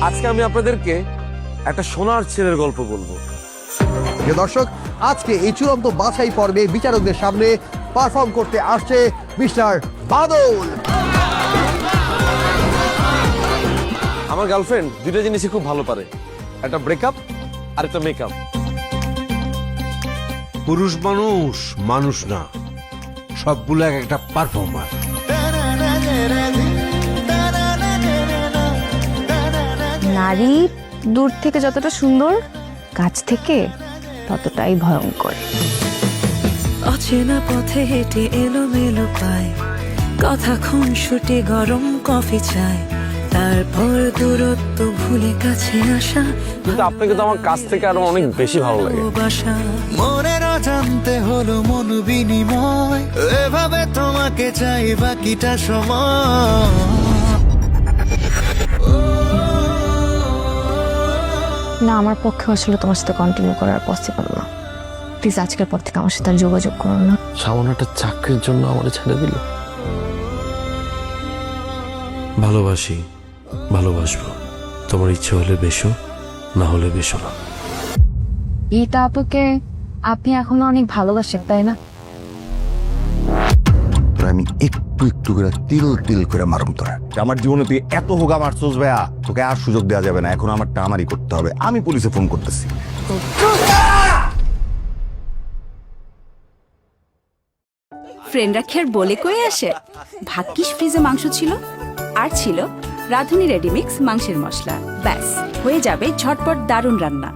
আজকে আমি আপনাদেরকে একটা সোনার ছেলের গল্প বলবো। প্রিয় দর্শক, আজকে এই চূড়ান্ত বাছাই পর্বে বিচারকদের সামনে পারফর্ম করতে আসছে মিস্টার বাদল। আমার গার্লফ্রেন্ড দুইটা জিনিসই খুব ভালো পারে, একটা ব্রেকআপ আর একটা মেকআপ। পুরুষ মানুষ মানুষ না, সবগুলো এক একটা পারফর্মার। নারী দূর থেকে যতটা সুন্দর, কাছ থেকে ততটাই ভয়ঙ্কর। অচেনা পথে হেঁটে এলোমেলো পায়, কথা খুনসুটি গরম কফি চায়, তারপর দূরত্ব ভুলে কাছে আসা। কিন্তু আপনাকে তো আমার কাছ থেকে আরো অনেক বেশি ভালো লাগে। ভালোবাসা মনের অজান্তে হলো মন বিনিময়, এভাবে তোমাকে চাই বাকিটা সময়। না, আমার পক্ষে আসলে তোমার সাথে কন্টিনিউ করার পসিবল না। প্লিজ আজকের পর থেকে আমার সাথে আর যোগাযোগ করো না। সামান্য একটা চাকরির জন্য আমার ছেড়ে দিল। ভালোবাসি, ভালোবাসবো। তোমার ইচ্ছে হলে বেশো, না হলে বেশো না। গীতা আপুকে আপনি এখনো অনেক ভালোবাসেন, তাই না? আমি একটু একটু করে তিল তিল করে মারুম তোরা। আমার জীবনে তুই এত হোগা মারছস ভাইয়া, তোকে আর সুযোগ দেওয়া যাবে না। এখন আমারটা আমারই করতে হবে। আমি পুলিশে ফোন করতেছি। ফ্রেন্ডরা খেয়ার বলে কয়ে আসে। ভাগ্যিস ফ্রিজে মাংস ছিল, আর ছিল রাঁধুনি রেডিমিক্স মাংসের মশলা। ব্যাস হয়ে যাবে ঝটপট দারুণ রান্না।